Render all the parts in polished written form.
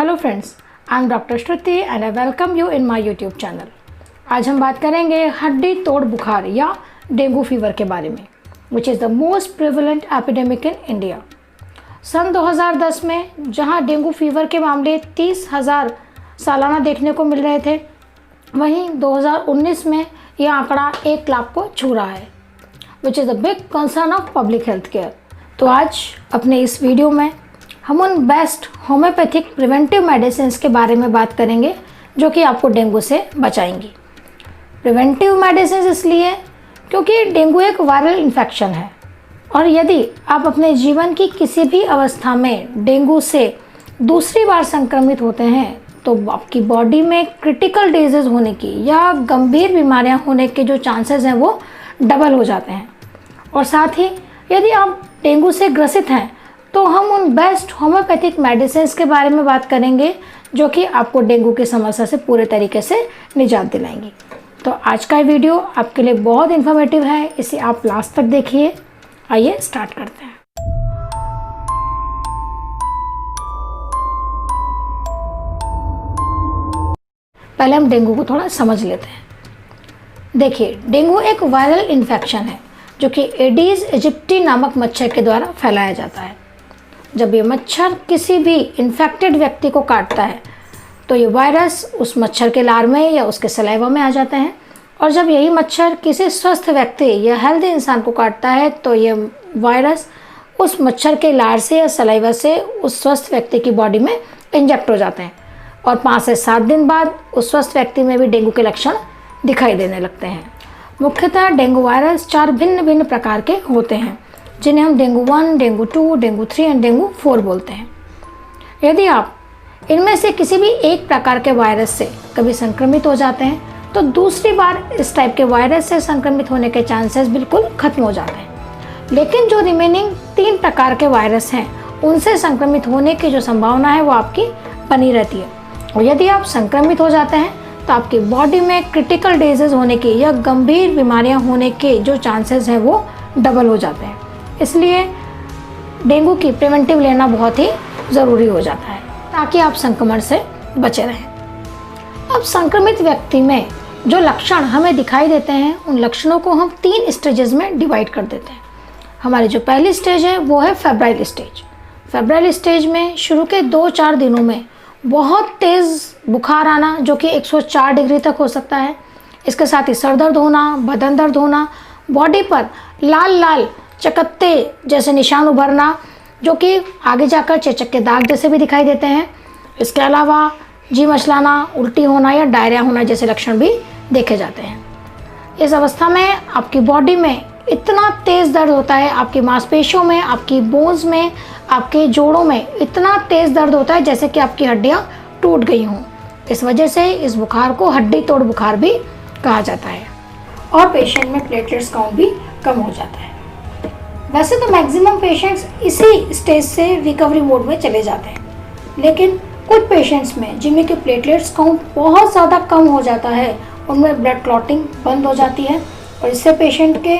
Hello friends, I am doctor Shruti and I welcome you in my YouTube channel. आज हम बात करेंगे हड्डी तोड़ बुखार या डेंगू फीवर के बारे में, which is the most prevalent epidemic in India. सन 2010 में जहां डेंगू फीवर के मामले 30,000 सालाना देखने को मिल रहे थे, वहीं 2019 में यह आंकड़ा 1 लाख को छू रहा है, which is a big concern of public health care. तो आज अपने इस वीडियो में हम उन बेस्ट होम्योपैथिक प्रिवेंटिव मेडिसिन के बारे में बात करेंगे जो कि आपको डेंगू से बचाएंगी। प्रिवेंटिव मेडिसिन इसलिए क्योंकि डेंगू एक वायरल इन्फेक्शन है और यदि आप अपने जीवन की किसी भी अवस्था में डेंगू से दूसरी बार संक्रमित होते हैं तो आपकी बॉडी में क्रिटिकल डिजीज होने की या गंभीर बीमारियां होने के जो चांसेस हैं वो डबल हो जाते हैं। और साथ ही यदि आप डेंगू से ग्रसित हैं तो हम उन बेस्ट होम्योपैथिक मेडिसिन के बारे में बात करेंगे जो कि आपको डेंगू की समस्या से पूरे तरीके से निजात दिलाएंगी। तो आज का वीडियो आपके लिए बहुत इन्फॉर्मेटिव है, इसे आप लास्ट तक देखिए। आइए स्टार्ट करते हैं। पहले हम डेंगू को थोड़ा समझ लेते हैं। देखिए, डेंगू एक वायरल इन्फेक्शन है जो कि एडीज इजिप्टी नामक मच्छर के द्वारा फैलाया जाता है। जब ये मच्छर किसी भी इन्फेक्टेड व्यक्ति को काटता है तो ये वायरस उस मच्छर के लार्वे या उसके सलाइवा में आ जाते हैं, और जब यही मच्छर किसी स्वस्थ व्यक्ति या हेल्दी इंसान को काटता है तो ये वायरस उस मच्छर के लार से या सलाइवा से उस स्वस्थ व्यक्ति की बॉडी में इंजेक्ट हो जाते हैं और 5 से 7 दिन बाद उस स्वस्थ व्यक्ति में भी डेंगू के लक्षण दिखाई देने लगते हैं। मुख्यतः डेंगू वायरस 4 भिन्न भिन्न प्रकार के होते हैं जिन्हें हम dengue 1, dengue 2, dengue 3 and dengue 4 बोलते हैं। यदि आप इनमें से किसी भी एक प्रकार के वायरस से कभी संक्रमित हो जाते हैं तो दूसरी बार इस टाइप के वायरस से संक्रमित होने के चांसेस बिल्कुल खत्म हो जाते हैं। लेकिन जो रिमेनिंग 3 प्रकार के वायरस हैं उनसे संक्रमित होने की जो संभावना है वो आपकी बनी रहती है, और यदि आप संक्रमित हो जाते हैं तो आपकी बॉडी में क्रिटिकल डिजीज होने की या गंभीर बीमारियां होने के जो चांसेस हैं वो डबल हो जाते हैं। इसलिए डेंगू की प्रिवेंटिव लेना बहुत ही ज़रूरी हो जाता है ताकि आप संक्रमण से बचे रहें। अब संक्रमित व्यक्ति में जो लक्षण हमें दिखाई देते हैं उन लक्षणों को हम 3 स्टेजेस में डिवाइड कर देते हैं। हमारी जो पहली स्टेज है वो है फेब्राइल स्टेज। फेब्राइल स्टेज में शुरू के 2-4 दिनों में बहुत तेज़ बुखार आना जो कि 104 डिग्री तक हो सकता है। इसके साथ ही सर दर्द होना, बदन दर्द होना, बॉडी पर लाल लाल चकत्ते जैसे निशान उभरना जो कि आगे जाकर चेचक के दाग जैसे भी दिखाई देते हैं। इसके अलावा जी मचलाना, उल्टी होना या डायरिया होना जैसे लक्षण भी देखे जाते हैं। इस अवस्था में आपकी बॉडी में इतना तेज़ दर्द होता है, आपकी मांसपेशियों में, आपकी बोन्स में, आपके जोड़ों में इतना तेज़ दर्द होता है जैसे कि आपकी हड्डियाँ टूट गई हों। इस वजह से इस बुखार को हड्डी तोड़ बुखार भी कहा जाता है, और पेशेंट में प्लेटलेट्स काउंट भी कम हो जाता है। वैसे तो मैक्सिमम पेशेंट्स इसी स्टेज से रिकवरी मोड में चले जाते हैं, लेकिन कुछ पेशेंट्स में जिनमें के प्लेटलेट्स काउंट बहुत ज़्यादा कम हो जाता है उनमें ब्लड क्लॉटिंग बंद हो जाती है, और इससे पेशेंट के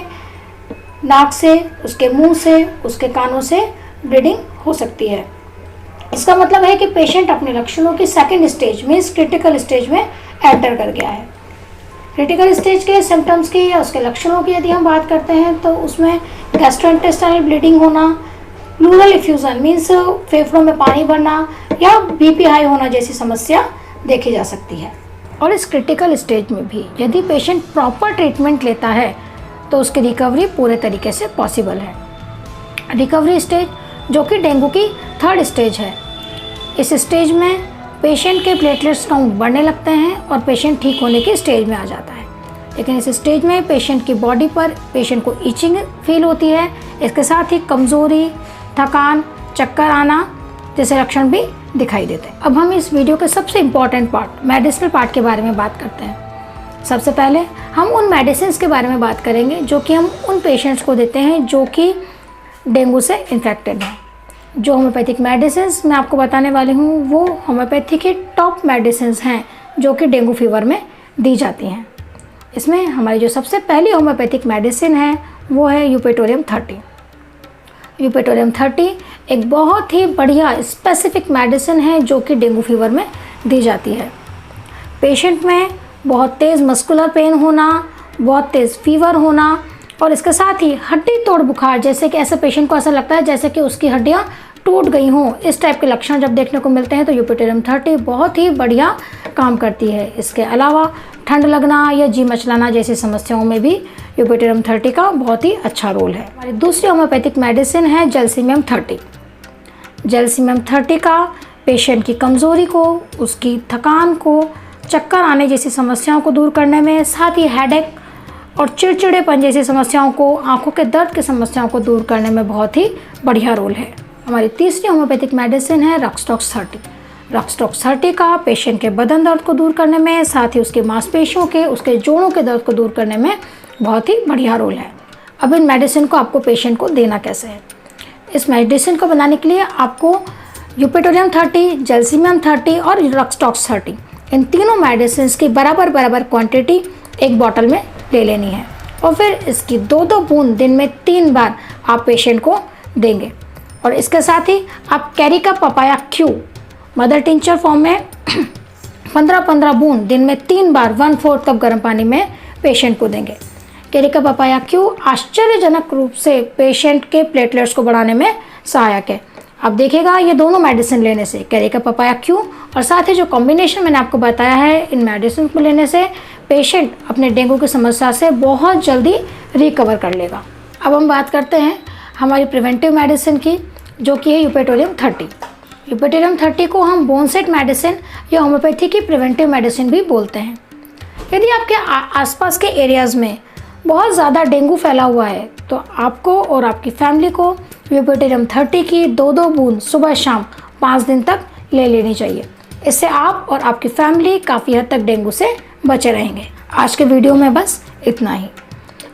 नाक से, उसके मुंह से, उसके कानों से ब्लीडिंग हो सकती है। इसका मतलब है कि पेशेंट अपने लक्षणों की second stage means critical stage में एंटर कर गया है। क्रिटिकल स्टेज के सिम्टम्स की या उसके लक्षणों की यदि हम बात करते हैं तो उसमें गैस्ट्रोइंटेस्टाइनल ब्लीडिंग होना, प्लूरल इफ्यूजन मीन्स फेफड़ों में पानी भरना या बीपी हाई होना जैसी समस्या देखी जा सकती है। और इस क्रिटिकल स्टेज में भी यदि पेशेंट प्रॉपर ट्रीटमेंट लेता है तो उसकी रिकवरी पूरे तरीके से पॉसिबल है। रिकवरी स्टेज जो कि डेंगू की 3rd स्टेज है, इस स्टेज में पेशेंट के प्लेटलेट्स काउंट बढ़ने लगते हैं और पेशेंट ठीक होने की स्टेज में आ जाता है। लेकिन इस स्टेज में पेशेंट की बॉडी पर पेशेंट को इचिंग फील होती है, इसके साथ ही कमज़ोरी, थकान, चक्कर आना जैसे लक्षण भी दिखाई देते हैं। अब हम इस वीडियो के सबसे इम्पॉर्टेंट पार्ट मेडिसिनल पार्ट के बारे में बात करते हैं। सबसे पहले हम उन मेडिसिन के बारे में बात करेंगे जो कि हम उन पेशेंट्स को देते हैं जो कि डेंगू से इन्फेक्टेड हैं। जो होम्योपैथिक मेडिसिन मैं आपको बताने वाली हूँ वो होम्योपैथी के टॉप मेडिसिन हैं जो कि डेंगू फीवर में दी जाती हैं। इसमें हमारी जो सबसे पहली होम्योपैथिक मेडिसिन है वो है यूपेटोरियम 30। यूपेटोरियम 30 एक बहुत ही बढ़िया स्पेसिफिक मेडिसिन है जो कि डेंगू फीवर में दी जाती है। पेशेंट में बहुत तेज़ मस्कुलर पेन होना, बहुत तेज़ फीवर होना और इसके साथ ही हड्डी तोड़ बुखार, जैसे कि ऐसे पेशेंट को ऐसा लगता है जैसे कि उसकी हड्डियाँ टूट गई हों, इस टाइप के लक्षण जब देखने को मिलते हैं तो यूपेटोरियम 30 बहुत ही बढ़िया काम करती है। इसके अलावा ठंड लगना या जी मचलाना जैसी समस्याओं में भी यूपेटोरियम 30 का बहुत ही अच्छा रोल है। हमारी दूसरी होम्योपैथिक मेडिसिन है जैल्सीमियम 30। जैल्सीमियम 30 का पेशेंट की कमज़ोरी को, उसकी थकान को, चक्कर आने जैसी समस्याओं को दूर करने में, साथ ही हेडेक और चिड़चिड़ेपन जैसी समस्याओं को, आंखों के दर्द की समस्याओं को दूर करने में बहुत ही बढ़िया रोल है। हमारी तीसरी होम्योपैथिक मेडिसिन है रक्सटॉक्स 30। रक्सटॉक्स 30 का पेशेंट के बदन दर्द को दूर करने में, साथ ही उसके मांसपेशियों के, उसके जोड़ों के दर्द को दूर करने में बहुत ही बढ़िया रोल है। अब इन मेडिसिन को आपको पेशेंट को देना कैसे है? इस मेडिसिन को बनाने के लिए आपको यूपेटोरियम 30, जैल्सीमियम 30 और रक्सटॉक्स 30 इन तीनों मेडिसिन की बराबर क्वांटिटी एक बॉटल में ले लेनी है और फिर इसकी 2-2 बूंद दिन में 3 बार आप पेशेंट को देंगे। और इसके साथ ही आप Carica papaya Q mother tincture form में 15-15 बूंद दिन में 3 बार 1/4 कप गर्म पानी में पेशेंट को देंगे। कैरिका पपाया क्यू आश्चर्यजनक रूप से पेशेंट के प्लेटलेट्स को बढ़ाने में सहायक है। आप देखिएगा ये दोनों मेडिसिन लेने से, कैरिका पपाया क्यू और साथ ही जो कॉम्बिनेशन मैंने आपको बताया है, इन मेडिसिन को लेने से पेशेंट अपने डेंगू की समस्या से बहुत जल्दी रिकवर कर लेगा। अब हम बात करते हैं हमारी प्रिवेंटिव मेडिसिन की, जो कि है यूपेटोरियम 30। यूपेटोरियम 30 को हम बोनसेट मेडिसिन या होम्योपैथी की प्रिवेंटिव मेडिसिन भी बोलते हैं। यदि आपके आसपास के एरियाज़ में बहुत ज़्यादा डेंगू फैला हुआ है तो आपको और आपकी फैमिली को यूपेटोरियम 30 की 2-2 बूंद सुबह शाम 5 दिन तक ले लेनी चाहिए। इससे आप और आपकी फैमिली काफ़ी हद तक डेंगू से बचे रहेंगे। आज के वीडियो में बस इतना ही।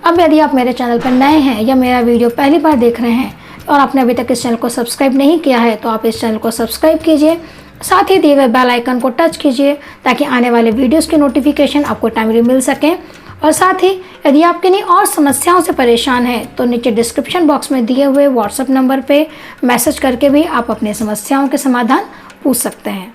अब यदि आप मेरे चैनल पर नए हैं या मेरा वीडियो पहली बार देख रहे हैं और आपने अभी तक इस चैनल को सब्सक्राइब नहीं किया है तो आप इस चैनल को सब्सक्राइब कीजिए, साथ ही दिए हुए बेल आइकन को टच कीजिए ताकि आने वाले वीडियोस की नोटिफिकेशन आपको टाइमली मिल सकें। और साथ ही यदि आप किन्हीं और समस्याओं से परेशान हैं तो नीचे डिस्क्रिप्शन बॉक्स में दिए हुए व्हाट्सएप नंबर पे मैसेज करके भी आप अपनी समस्याओं के समाधान पूछ सकते हैं।